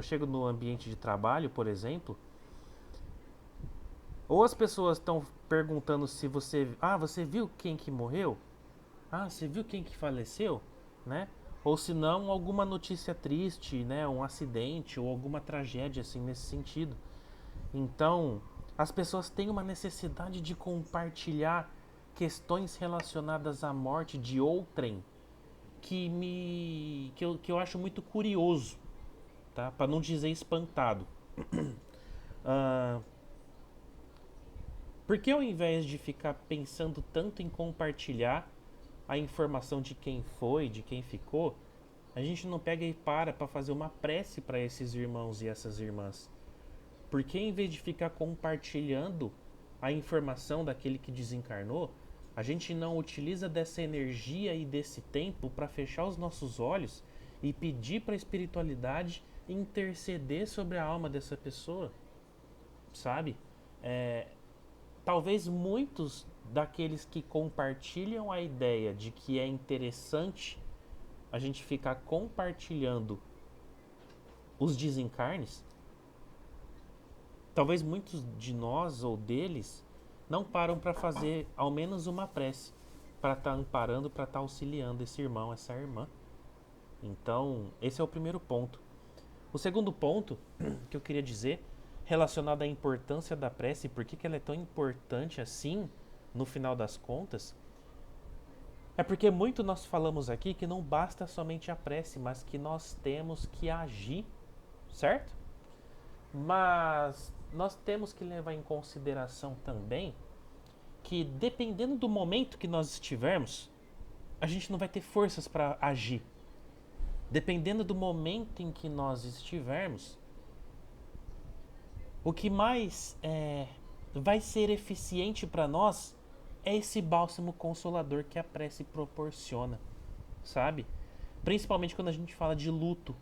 chego no ambiente de trabalho, por exemplo, Ou as pessoas estão perguntando se você... Ah, você viu quem que morreu? Ah, você viu quem que faleceu? Né? Ou se não, alguma notícia triste, né? Um acidente ou alguma tragédia assim nesse sentido. Então, as pessoas têm uma necessidade de compartilhar questões relacionadas à morte de outrem que eu acho muito curioso, tá? Para não dizer espantado. Ah, porque ao invés de ficar pensando tanto em compartilhar a informação de quem foi, de quem ficou, a gente não pega e para fazer uma prece para esses irmãos e essas irmãs? Porque em vez de ficar compartilhando a informação daquele que desencarnou, a gente não utiliza dessa energia e desse tempo para fechar os nossos olhos e pedir para a espiritualidade interceder sobre a alma dessa pessoa, sabe? É, talvez muitos daqueles que compartilham a ideia de que é interessante a gente ficar compartilhando os desencarnes, talvez muitos de nós ou deles não param para fazer ao menos uma prece para estar amparando, para estar auxiliando esse irmão, essa irmã. Então, esse é o primeiro ponto. O segundo ponto que eu queria dizer, relacionado à importância da prece, por que ela é tão importante assim, no final das contas, é porque muito nós falamos aqui que não basta somente a prece, mas que nós temos que agir, certo? Mas nós temos que levar em consideração também que, dependendo do momento que nós estivermos, a gente não vai ter forças para agir. Dependendo do momento em que nós estivermos, o que mais vai ser eficiente para nós é esse bálsamo consolador que a prece proporciona, sabe? Principalmente quando a gente fala de luto,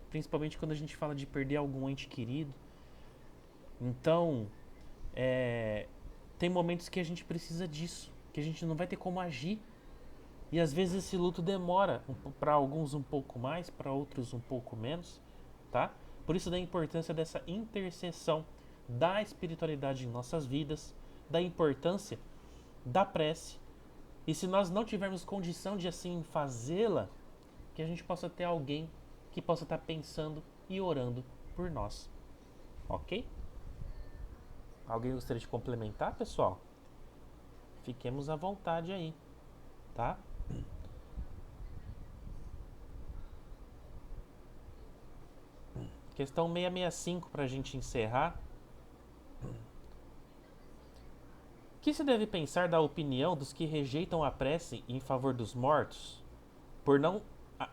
principalmente quando a gente fala de perder algum ente querido. Então, tem momentos que a gente precisa disso, que a gente não vai ter como agir. E às vezes esse luto demora, para alguns um pouco mais, para outros um pouco menos, tá? Por isso da importância dessa intercessão da espiritualidade em nossas vidas, da importância da prece. E se nós não tivermos condição de assim fazê-la, que a gente possa ter alguém que possa estar pensando e orando por nós. Ok? Alguém gostaria de complementar, pessoal? Fiquemos à vontade aí, tá? Questão 665 para a gente encerrar. O que se deve pensar da opinião dos que rejeitam a prece em favor dos mortos, por não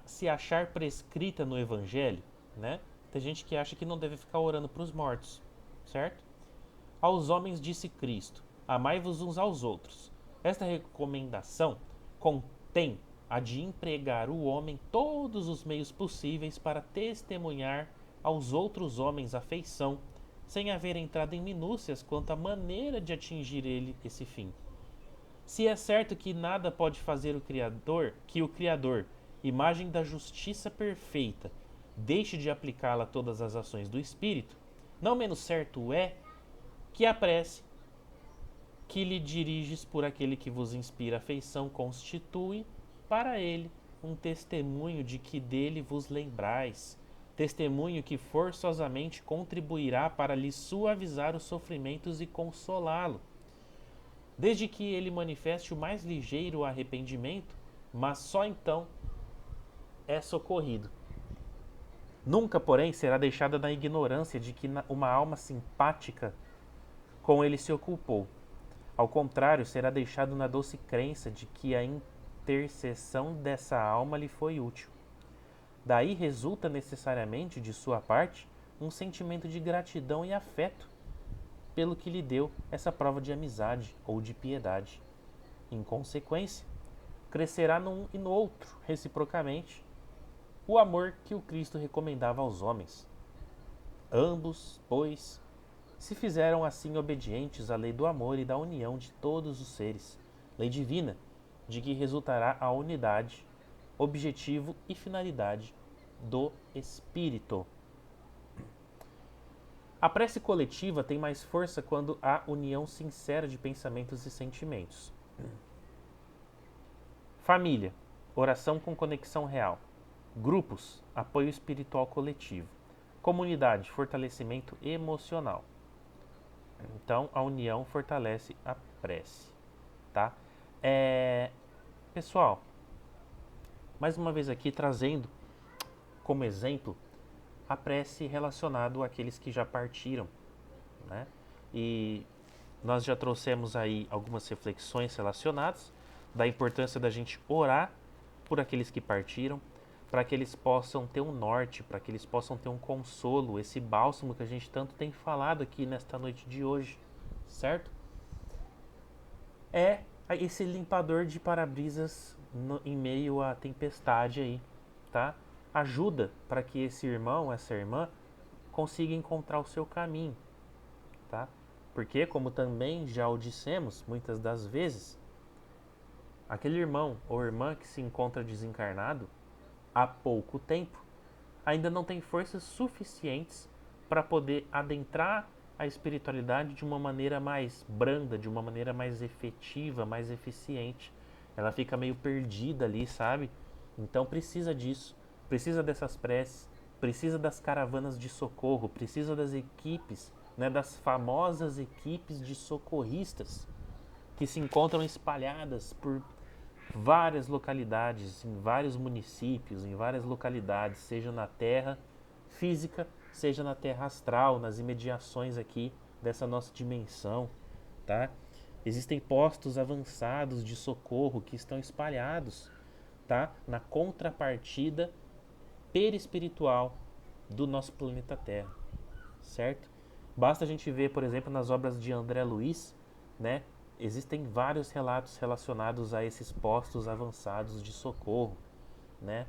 se achar prescrita no Evangelho, né? Tem gente que acha que não deve ficar orando para os mortos, certo? Aos homens disse Cristo: amai-vos uns aos outros. Esta recomendação contém a de empregar o homem todos os meios possíveis para testemunhar aos outros homens afeição, sem haver entrado em minúcias quanto à maneira de atingir ele esse fim. Se é certo que nada pode fazer o Criador, imagem da justiça perfeita, deixe de aplicá-la a todas as ações do Espírito, não menos certo é que a prece que lhe diriges por aquele que vos inspira afeição constitui para ele um testemunho de que dele vos lembrais, testemunho que forçosamente contribuirá para lhe suavizar os sofrimentos e consolá-lo, desde que ele manifeste o mais ligeiro arrependimento, mas só então é socorrido. Nunca, porém, será deixada na ignorância de que uma alma simpática com ele se ocupou. Ao contrário, será deixado na doce crença de que a intercessão dessa alma lhe foi útil. Daí resulta necessariamente, de sua parte, um sentimento de gratidão e afeto pelo que lhe deu essa prova de amizade ou de piedade. Em consequência, crescerá num e no outro, reciprocamente, o amor que o Cristo recomendava aos homens. Ambos, pois, se fizeram assim obedientes à lei do amor e da união de todos os seres, lei divina, de que resultará a unidade, objetivo e finalidade do Espírito. A prece coletiva tem mais força quando há união sincera de pensamentos e sentimentos. Família, oração com conexão real. Grupos, apoio espiritual coletivo. Comunidade, fortalecimento emocional. Então, a união fortalece a prece, tá? Pessoal, mais uma vez aqui trazendo como exemplo a prece relacionado àqueles que já partiram, né? E nós já trouxemos aí algumas reflexões relacionadas da importância da gente orar por aqueles que partiram, para que eles possam ter um norte, para que eles possam ter um consolo, esse bálsamo que a gente tanto tem falado aqui nesta noite de hoje, certo? É esse limpador de para-brisas em meio à tempestade aí, tá? Ajuda para que esse irmão, essa irmã, consiga encontrar o seu caminho, tá? Porque, como também já o dissemos muitas das vezes, aquele irmão ou irmã que se encontra desencarnado há pouco tempo ainda não tem forças suficientes para poder adentrar a espiritualidade de uma maneira mais branda, de uma maneira mais efetiva, mais eficiente. Ela fica meio perdida ali, sabe? Então precisa disso, precisa dessas preces, precisa das caravanas de socorro, precisa das equipes, né, das famosas equipes de socorristas que se encontram espalhadas por várias localidades, em vários municípios, em várias localidades, seja na terra física, seja na terra astral, nas imediações aqui dessa nossa dimensão, tá? Existem postos avançados de socorro que estão espalhados, tá? Na contrapartida perispiritual do nosso planeta Terra, certo? Basta a gente ver, por exemplo, nas obras de André Luiz, né? Existem vários relatos relacionados a esses postos avançados de socorro, né?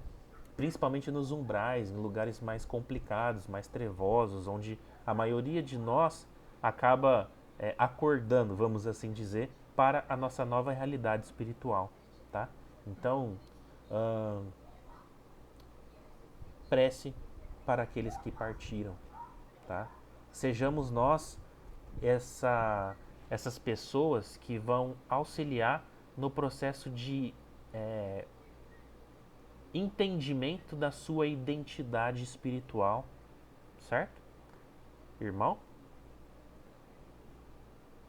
Principalmente nos umbrais, em lugares mais complicados, mais trevosos, onde a maioria de nós acaba acordando, vamos assim dizer, para a nossa nova realidade espiritual, tá? Então, prece para aqueles que partiram, tá? Sejamos nós essas pessoas que vão auxiliar no processo de entendimento da sua identidade espiritual, certo? Irmão?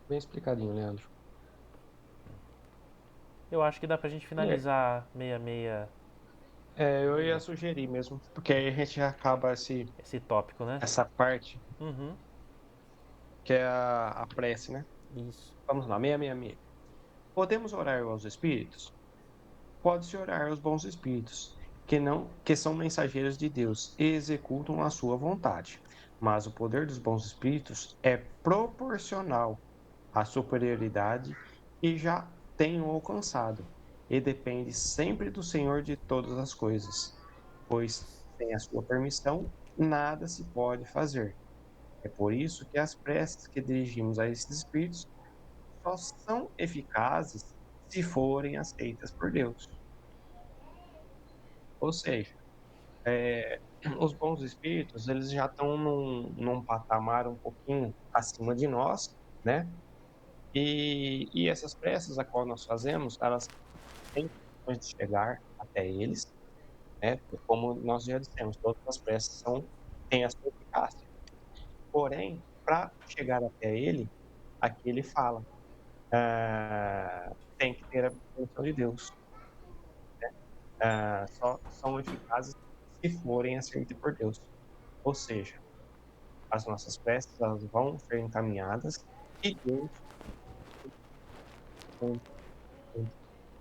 Bem explicadinho, Leandro. Eu acho que dá pra gente finalizar meia Eu ia sugerir mesmo, porque aí a gente já acaba esse tópico, né? essa parte, Uhum, que é a prece, né? isso. Vamos lá, 666. Podemos orar aos espíritos? Pode-se orar aos bons espíritos, que são mensageiros de Deus e executam a sua vontade. Mas o poder dos bons espíritos é proporcional à superioridade que já tenham alcançado e depende sempre do Senhor de todas as coisas, pois sem a sua permissão nada se pode fazer. É por isso que as preces que dirigimos a esses espíritos só são eficazes se forem aceitas por Deus. Ou seja, os bons espíritos, eles já estão num patamar um pouquinho acima de nós, né? E essas preces a qual nós fazemos, elas têm condições de chegar até eles, né? Como nós já dissemos, todas as preces têm a sua eficácia. Porém, para chegar até ele, aqui ele fala, tem que ter a permissão de Deus. Só são eficazes se forem aceitas por Deus. Ou seja, as nossas preces elas vão ser encaminhadas e Deus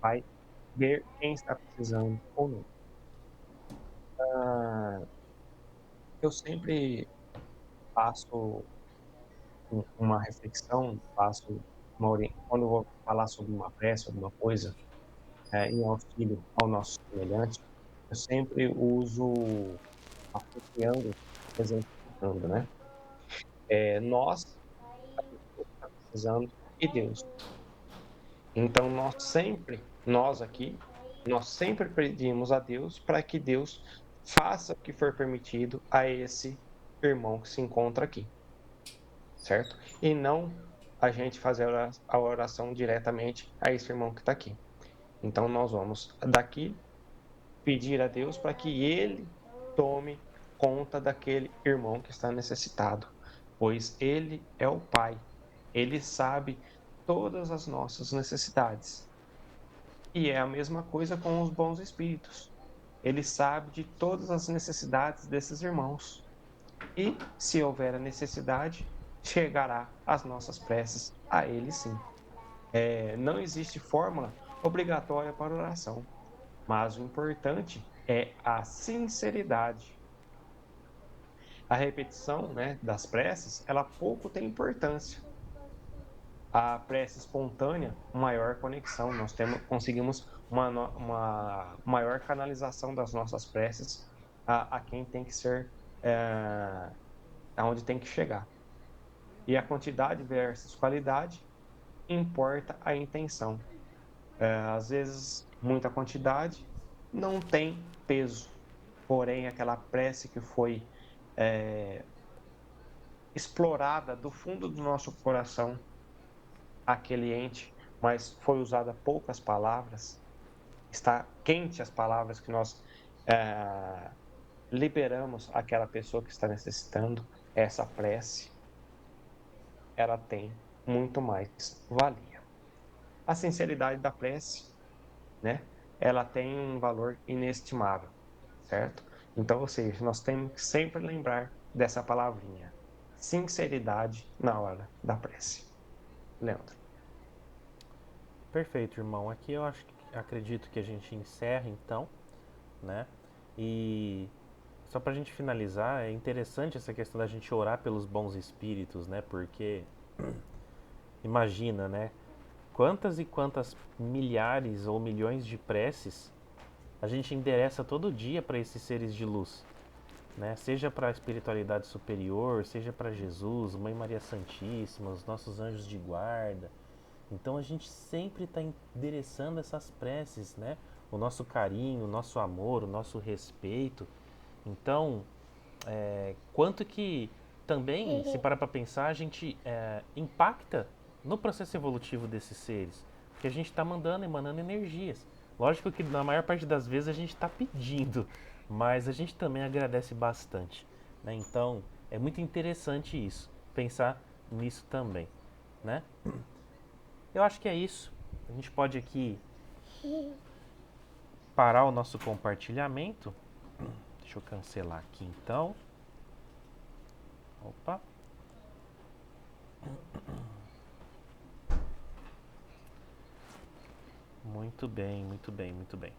vai ver quem está precisando ou não. Eu sempre faço uma reflexão, quando eu vou falar sobre uma prece, alguma coisa, em auxílio ao nosso semelhante, eu sempre uso associando, exemplificando, né? Nós estamos precisando e Deus. Então, nós sempre pedimos a Deus para que Deus faça o que for permitido a esse irmão que se encontra aqui. certo? E não a gente fazer a oração diretamente a esse irmão que está aqui. Então, nós vamos daqui pedir a Deus para que Ele tome conta daquele irmão que está necessitado, pois Ele é o Pai, Ele sabe todas as nossas necessidades. E é a mesma coisa com os bons espíritos. Ele sabe de todas as necessidades desses irmãos. E, se houver a necessidade, chegará as nossas preces a Ele sim. Não existe fórmula obrigatória para oração, mas o importante é a sinceridade. A repetição, né, das preces, ela pouco tem importância. A prece espontânea, maior conexão. Conseguimos uma maior canalização das nossas preces a quem tem que ser, aonde tem que chegar. E a quantidade versus qualidade importa a intenção. Às vezes, muita quantidade não tem peso, porém, aquela prece que foi explorada do fundo do nosso coração, aquele ente, mas foi usada poucas palavras, está quente as palavras que nós é, liberamos àquela pessoa que está necessitando, essa prece, ela tem muito mais valia. A sinceridade da prece, né? Ela tem um valor inestimável, certo? Então, ou seja, nós temos que sempre lembrar dessa palavrinha, sinceridade na hora da prece. Leandro. Perfeito, irmão. Aqui eu acredito que a gente encerra então, né? E só pra gente finalizar, é interessante essa questão da gente orar pelos bons espíritos, né? Porque imagina, né? Quantas e quantas milhares ou milhões de preces a gente endereça todo dia para esses seres de luz, né? Seja para a espiritualidade superior, seja para Jesus, Mãe Maria Santíssima, os nossos anjos de guarda. Então a gente sempre está endereçando essas preces, né? O nosso carinho, o nosso amor, o nosso respeito. Então, quanto que também, se parar para pensar, a gente impacta no processo evolutivo desses seres. Porque a gente está mandando, emanando energias. Lógico que na maior parte das vezes a gente está pedindo, mas a gente também agradece bastante, né? Então, é muito interessante isso, pensar nisso também, né? Eu acho que é isso. A gente pode aqui parar o nosso compartilhamento. Deixa eu cancelar aqui então. Opa. Muito bem, muito bem, muito bem.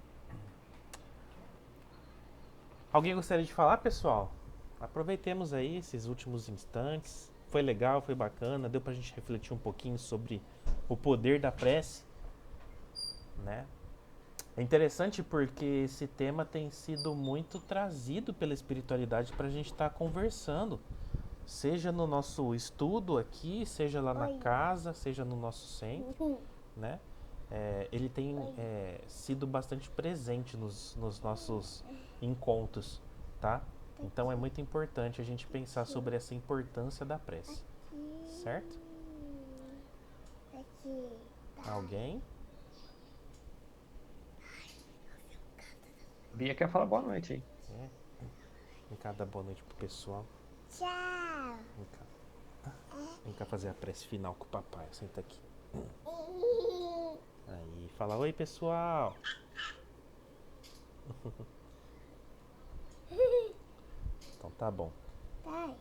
Alguém gostaria de falar, pessoal? Aproveitemos aí esses últimos instantes. Foi legal, foi bacana, deu pra gente refletir um pouquinho sobre o poder da prece, né? É interessante porque esse tema tem sido muito trazido pela espiritualidade para a gente estar conversando, seja no nosso estudo aqui, seja lá na casa, seja no nosso centro, né? Ele tem sido bastante presente nos nossos encontros, tá? Então é muito importante a gente pensar sobre essa importância da prece, certo? Alguém? Bia quer falar boa noite aí. Vem cá dar boa noite pro pessoal. Tchau. Vem cá. Vem cá fazer a prece final com o papai. Senta aqui. Aí, fala oi, pessoal. Então tá bom. Pai,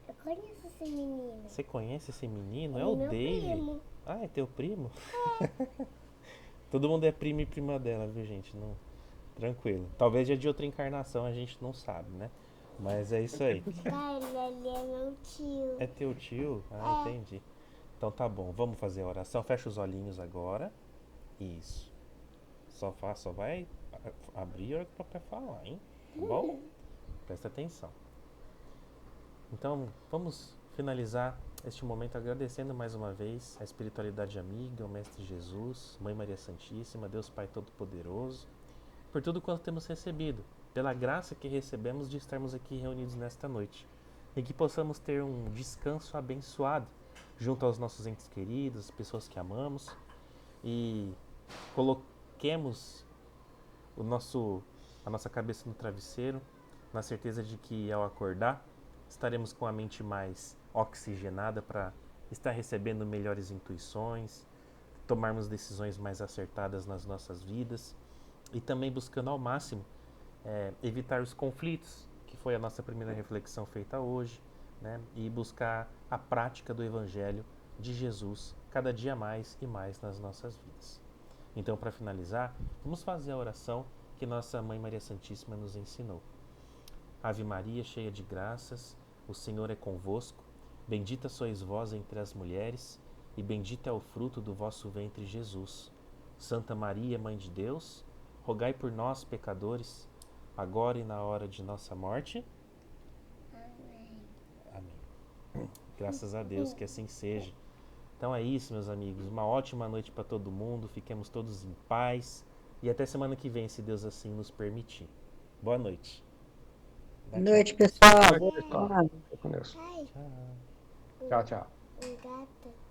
eu conheço esse menino. Você conhece esse menino? É Ele o é meu Dave. primo. Ah, é teu primo? Todo mundo é primo e prima dela, viu, gente? Não... Tranquilo. Talvez já de outra encarnação, a gente não sabe, né? Mas é isso aí. Pai, ele é meu tio. É teu tio? Ah, entendi. Então tá bom, vamos fazer a oração. Fecha os olhinhos agora. Isso. Só vai abrir a hora que o papai falar, hein? Tá bom? Presta atenção. Então, vamos finalizar este momento agradecendo mais uma vez a espiritualidade amiga, o Mestre Jesus, Mãe Maria Santíssima, Deus Pai Todo-Poderoso, por tudo quanto temos recebido, pela graça que recebemos de estarmos aqui reunidos nesta noite. e que possamos ter um descanso abençoado junto aos nossos entes queridos, as pessoas que amamos, e coloquemos a nossa cabeça no travesseiro, na certeza de que ao acordar estaremos com a mente mais oxigenada para estar recebendo melhores intuições, tomarmos decisões mais acertadas nas nossas vidas e também buscando ao máximo evitar os conflitos, que foi a nossa primeira reflexão feita hoje, né? E buscar a prática do Evangelho de Jesus cada dia mais e mais nas nossas vidas. Então, para finalizar, vamos fazer a oração que nossa Mãe Maria Santíssima nos ensinou. Ave Maria, cheia de graças, o Senhor é convosco. Bendita sois vós entre as mulheres, e bendito é o fruto do vosso ventre, Jesus. Santa Maria, Mãe de Deus, rogai por nós, pecadores, agora e na hora de nossa morte. Amém. Amém. Graças a Deus que assim seja. Então é isso, meus amigos. Uma ótima noite para todo mundo. Fiquemos todos em paz. E até semana que vem, se Deus assim nos permitir. Boa noite. Boa noite, pessoal. Pessoal, Boa fica com Deus. Ai, Tchau. Tchau, tchau. um gato.